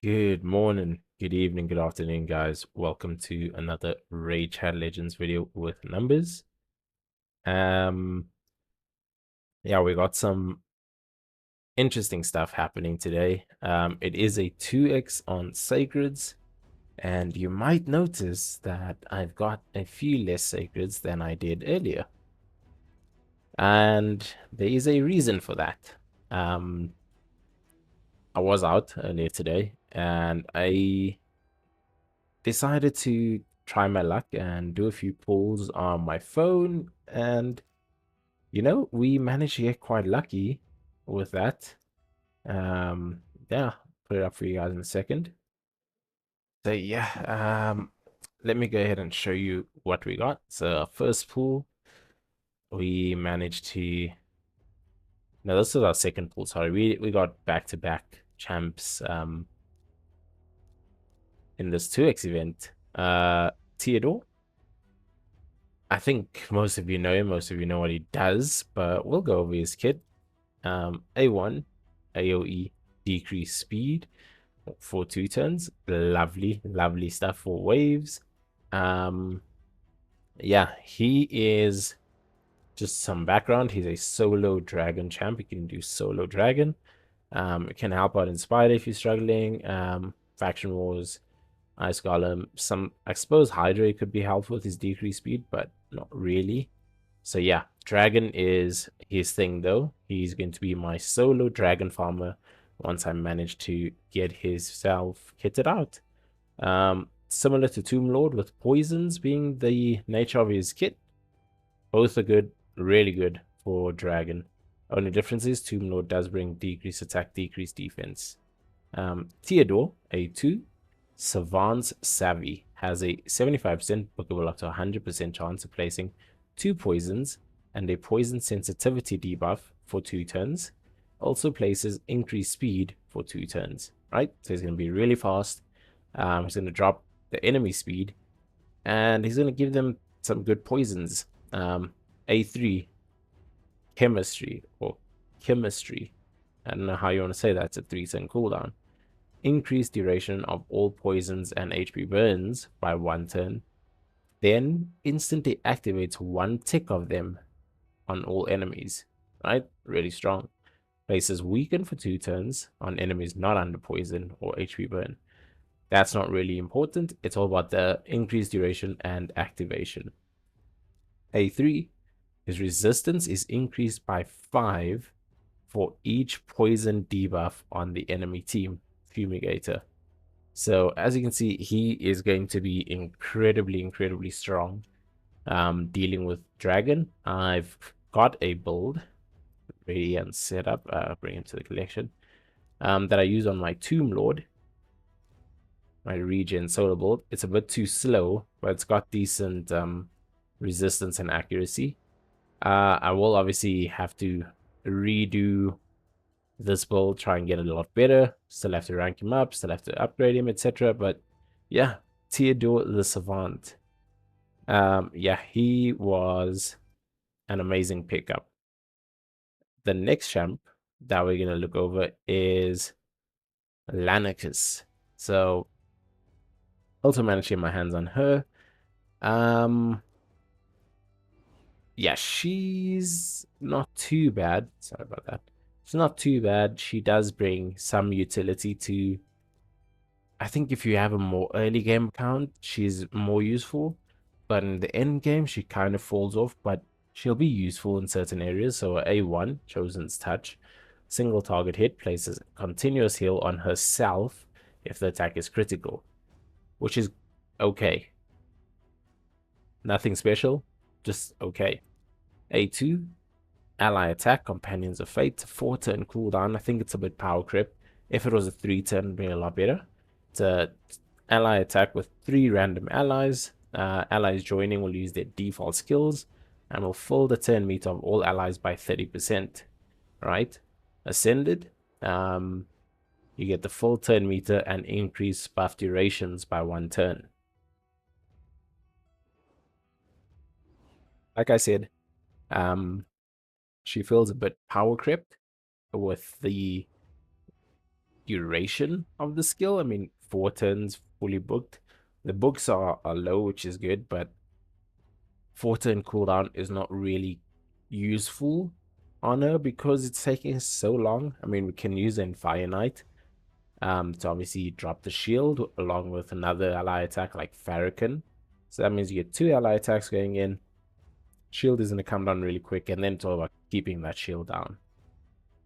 Good morning, good evening, good afternoon, guys. Welcome to another Raid Chat Legends video with numbers. Um, yeah, we got some interesting stuff happening today. It is a 2x on Sacreds, and you might notice that I've got a few less Sacreds than I did earlier. And there is a reason for that. I was out earlier today, and I decided to try my luck and do a few pulls on my phone. And, we managed to get quite lucky with that. Yeah, put it up for you guys in a second. So, yeah, let me go ahead and show you what we got. So, our first pull, we managed to. No, this is our second pull. Sorry, we got back-to-back champs in this 2x event. Theodore, I think most of you know him, most of you know what he does, but we'll go over his kit. A1, AoE, decrease speed for 2 turns. Lovely, lovely stuff for waves. Um, yeah, he is just some background. He's a solo dragon champ. He can do solo dragon. It can help out in Spider if you're struggling. Faction Wars, Ice Golem. I suppose Hydra could be helpful with his decreased speed, but not really. So yeah, Dragon is his thing though. He's going to be my solo Dragon farmer once I manage to get himself kitted out. Similar to Tomb Lord with poisons being the nature of his kit. Both are good, really good for Dragon. Only difference is Tomb Lord does bring decreased attack, decreased defense. Theodore, A2, Savant's Savvy, has a 75% bookable up to 100% chance of placing 2 poisons and a poison sensitivity debuff for 2 turns. Also places increased speed for 2 turns, right? So he's going to be really fast. He's going to drop the enemy speed and he's going to give them some good poisons. A3, Chemistry or Chemistry. I don't know how you want to say that. It's a 3-turn cooldown. Increase duration of all poisons and HP burns by 1 turn, then instantly activates 1 tick of them on all enemies. Right? Really strong. Places weaken for 2 turns on enemies not under poison or HP burn. That's not really important. It's all about the increased duration and activation. A3, his resistance is increased by 5 for each poison debuff on the enemy team. Fumigator. So as you can see, he is going to be incredibly strong dealing with Dragon. I've got a build ready and set up, bring him to the collection, that I use on my Tomb Lord, my regen solo build. It's a bit too slow, but it's got decent resistance and accuracy. I will obviously have to redo this build, try and get it a lot better. Still have to rank him up, still have to upgrade him, etc. But yeah, Theodore the Savant. Yeah, he was an amazing pickup. The next champ that we're gonna look over is Lanicus. So also managing my hands on her. Um yeah, she's not too bad. Sorry about that. She's not too bad. She does bring some utility to. I think if you have a more early game account, she's more useful. But in the end game, she kind of falls off, but she'll be useful in certain areas. So A1, Chosen's Touch, single target hit, places continuous heal on herself if the attack is critical, which is okay. Nothing special, just okay. A2, ally attack, Companions of Fate, 4-turn cooldown. I think it's a bit power creep. If it was a 3-turn, it'd be a lot better. It's a ally attack with 3 random allies. Allies joining will use their default skills and will fill the turn meter of all allies by 30%. Right? Ascended. You get the full turn meter and increase buff durations by 1 turn. Like I said, she feels a bit power crept with the duration of the skill. I mean, 4 turns fully booked. The books are low, which is good, but 4-turn cooldown is not really useful on her because it's taking so long. I mean, we can use it in Fire Knight to obviously drop the shield along with another ally attack like Farrakhan. So that means you get 2 ally attacks going in. Shield is going to come down really quick, and then it's all about keeping that shield down.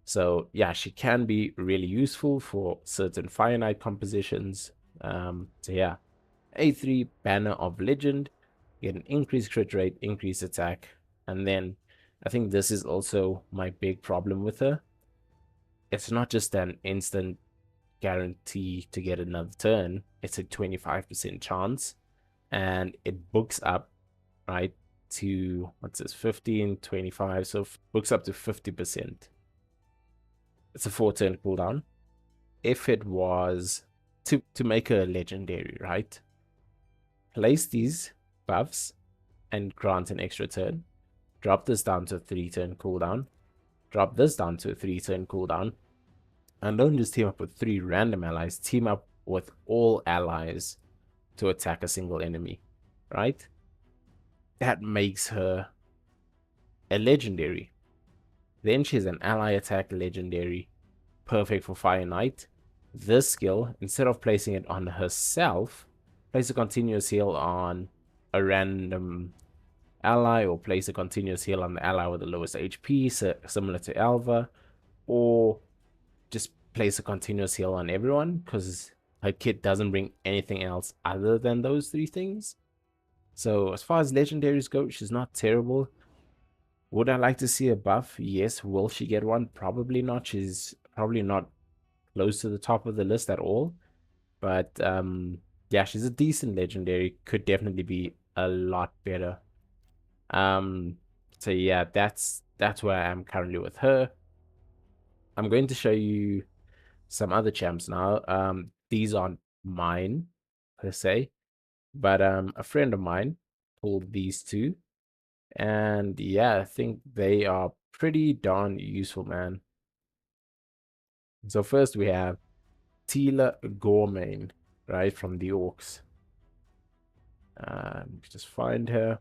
So yeah, she can be really useful for certain Fire Knight compositions. So yeah, A3 Banner of Legend, get an increased crit rate, increased attack, and then I think this is also my big problem with her. It's not just an instant guarantee to get another turn, it's a 25% chance, and it books up, right, to what's this, 15, 25, so books up to 50%. It's a 4-turn cooldown. If it was to make a legendary, right, place these buffs and grant an extra turn, drop this down to a 3-turn cooldown, drop this down to a 3-turn cooldown, and don't just team up with 3 random allies, team up with all allies to attack a single enemy, right? That makes her a legendary. Then she's an ally attack legendary, perfect for Fire Knight. This skill, instead of placing it on herself, place a continuous heal on a random ally, or place a continuous heal on the ally with the lowest HP, so similar to Alva, or just place a continuous heal on everyone, because her kit doesn't bring anything else other than those 3 things. So as far as legendaries go, she's not terrible. Would I like to see a buff? Yes. Will she get one? Probably not. She's probably not close to the top of the list at all. But yeah, she's a decent legendary. Could definitely be a lot better. So yeah, that's where I am currently with her. I'm going to show you some other champs now. These aren't mine per se, but a friend of mine pulled these 2, and yeah, I think they are pretty darn useful, man. So first we have Tila Gormain, right, from the Orcs. Just find her.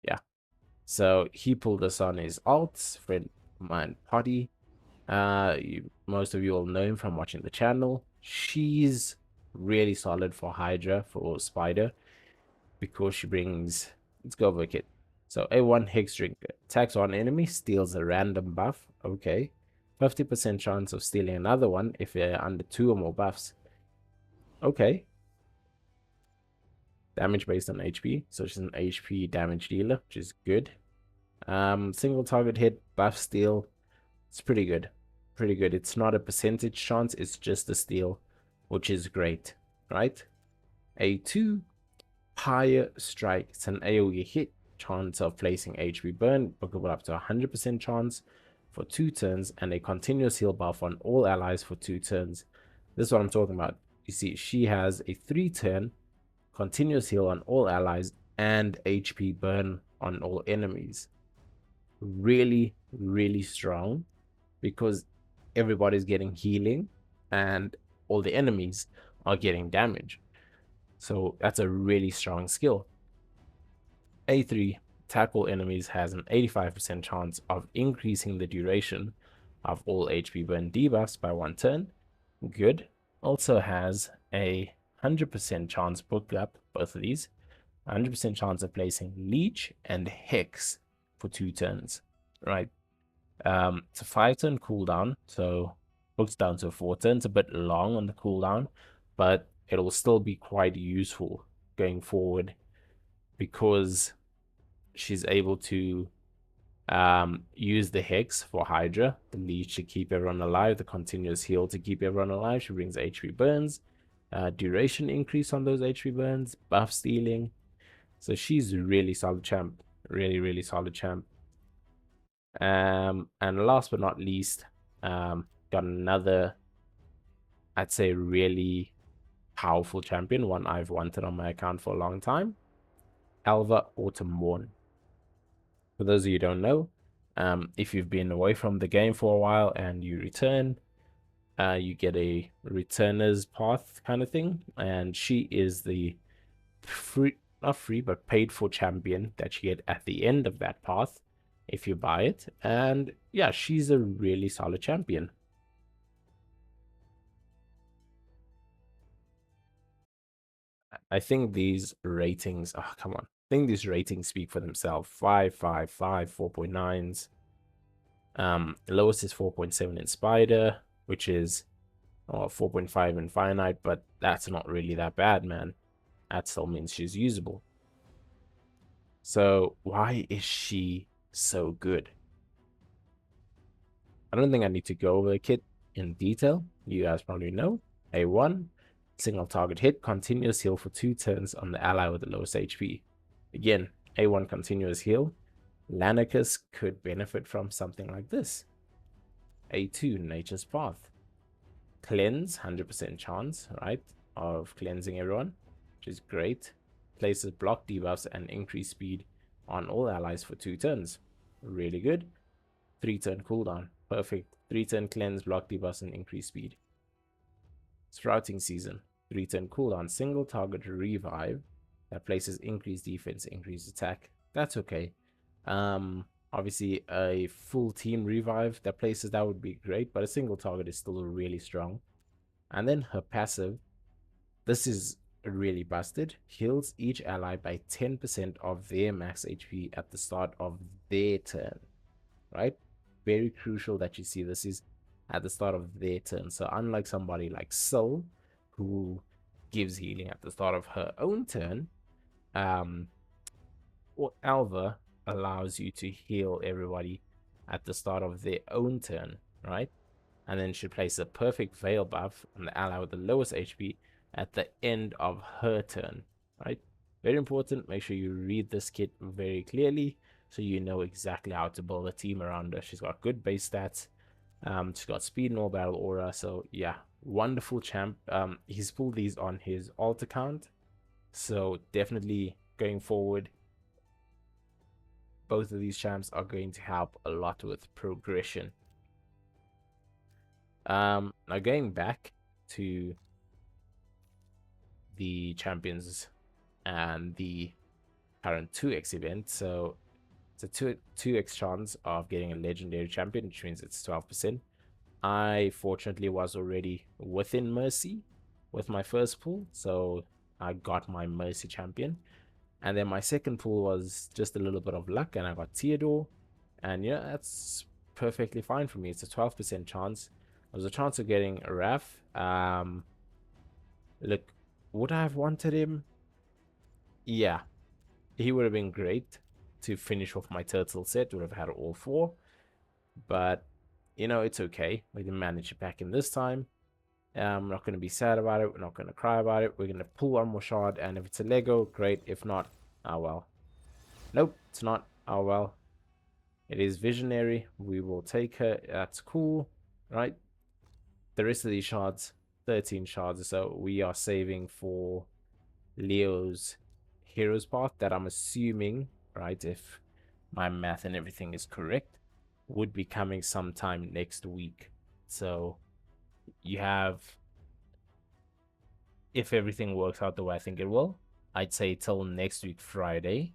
Yeah. So he pulled us on his alts, friend of mine, Potty. Most of you will know him from watching the channel. She's really solid for Hydra, for Spider, because she brings, let's go over kit. So A1 Hex Drinker, attacks on enemy, steals a random buff. Okay. 50% chance of stealing another one if they're under 2 or more buffs. Okay. Damage based on HP, so she's an HP damage dealer, which is good. Single target hit, buff steal. It's pretty good. Pretty good. It's not a percentage chance, it's just a steal, which is great, right? A2, Higher Strike. It's an AoE hit, chance of placing HP burn, bookable up to 100% chance for 2 turns, and a continuous heal buff on all allies for 2 turns. This is what I'm talking about. You see, she has a 3-turn continuous heal on all allies and HP burn on all enemies. Really, really strong, because everybody's getting healing and all the enemies are getting damage. So that's a really strong skill. A3, tackle enemies, has an 85% chance of increasing the duration of all HP burn debuffs by 1 turn. Good. Also has a 100% chance, book up both of these, 100% chance of placing Leech and Hex for 2 turns, right? It's a 5-turn cooldown, so books down to 4 turns, a bit long on the cooldown, but it'll still be quite useful going forward, because she's able to use the Hex for Hydra, the Leech to keep everyone alive, the continuous heal to keep everyone alive. She brings HP burns, duration increase on those HP burns, buff stealing. So she's a really solid champ. Really, really solid champ. And last but not least, got another, I'd say, really powerful champion, one I've wanted on my account for a long time. Alva Autumnborn. For those of you who don't know, if you've been away from the game for a while and you return, You get a returner's path kind of thing, and she is the free, not free, but paid for champion that you get at the end of that path if you buy it. And yeah, she's a really solid champion. I think these ratings, oh, come on. I think these ratings speak for themselves. 5, 5, 5, 4.9s. The lowest is 4.7 in Spider, which is 4.5 in Finite, but that's not really that bad, man. That still means she's usable. So why is she so good? I don't think I need to go over the kit in detail. You guys probably know. A1, single target hit, continuous heal for 2 turns on the ally with the lowest HP. Again, A1 continuous heal. Lanicus could benefit from something like this. A2, Nature's Path. Cleanse, 100% chance, right, of cleansing everyone, which is great. Places block debuffs and increase speed on all allies for 2 turns. Really good. 3-turn cooldown. Perfect. 3-turn cleanse, block debuffs, and increase speed. Sprouting Season. 3-turn cooldown. Single target revive that places increased defense, increased attack. That's okay. Obviously, a full team revive that places that would be great, but a single target is still really strong. And then her passive, this is really busted. Heals each ally by 10% of their max HP at the start of their turn, right? Very crucial that you see this is at the start of their turn. So unlike somebody like Syl, who gives healing at the start of her own turn, or Alva allows you to heal everybody at the start of their own turn, right? And then she places a perfect Veil buff on the ally with the lowest HP at the end of her turn, right? Very important. Make sure you read this kit very clearly so you know exactly how to build a team around her. She's got good base stats. She's got speed and all battle aura. So yeah, wonderful champ. He's pulled these on his alt account. So definitely going forward, both of these champs are going to help a lot with progression. Now going back to the champions and the current 2x event. So it's a 2x chance of getting a legendary champion, which means it's 12%. I fortunately was already within Mercy with my first pull, so I got my Mercy champion. And then my second pull was just a little bit of luck, and I got Theodore. And yeah, that's perfectly fine for me. It's a 12% chance. There's a chance of getting a Raf. Look, would I have wanted him? Yeah, he would have been great to finish off my turtle set. Would have had all 4. But, you know, it's okay. We can manage it back in this time. We're not going to be sad about it. We're not going to cry about it. We're going to pull one more shard. And if it's a Lego, great. If not, oh well. Nope, it's not. Oh well. It is visionary. We will take her. That's cool, right? The rest of these shards, 13 shards or so, we are saving for Leo's hero's path that I'm assuming, right, if my math and everything is correct, would be coming sometime next week. So you have, if everything works out the way I think it will, I'd say till next week Friday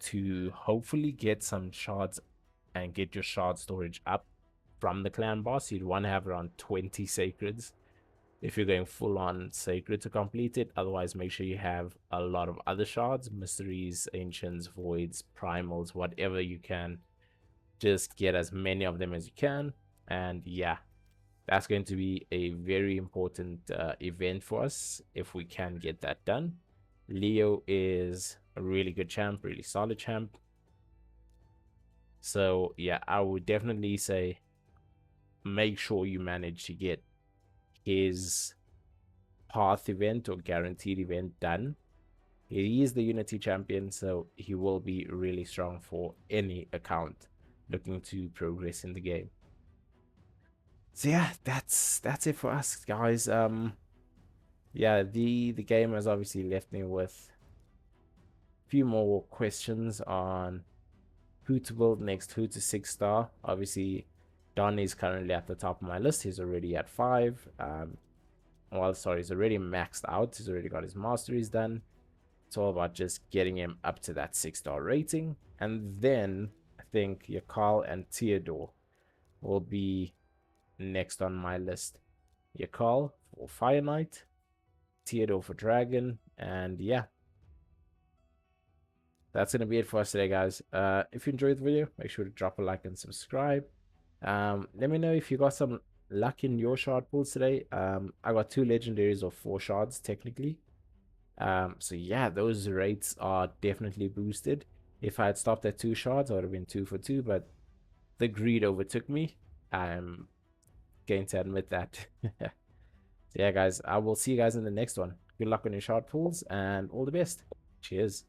to hopefully get some shards and get your shard storage up from the clan boss. You'd want to have around 20 sacreds if you're going full on sacred to complete it. Otherwise, make sure you have a lot of other shards, mysteries, ancients, voids, primals, whatever you can. Just get as many of them as you can. And yeah, that's going to be a very important event for us if we can get that done. Leo is a really good champ, really solid champ. So yeah, I would definitely say make sure you manage to get his path event or guaranteed event done. He is the Unity champion, so he will be really strong for any account looking to progress in the game. So yeah, that's it for us, guys. Yeah, the game has obviously left me with a few more questions on who to build next, who to 6-star. Obviously, Don is currently at the top of my list. He's already at 5. Well, sorry, he's already maxed out. He's already got his masteries done. It's all about just getting him up to that 6-star rating. And then I think Yakal and Theodore will be next on my list. Yakal for Fire Knight, Theodore for Dragon, and yeah, that's gonna be it for us today, guys. If you enjoyed the video, make sure to drop a like and subscribe. Let me know if you got some luck in your shard pulls today. I got 2 legendaries of 4 shards technically. So yeah, those rates are definitely boosted. If I had stopped at 2 shards, I would have been 2 for 2, but the greed overtook me. I'm going to admit that. So yeah, guys, I will see you guys in the next one. Good luck on your shard pulls and all the best. Cheers.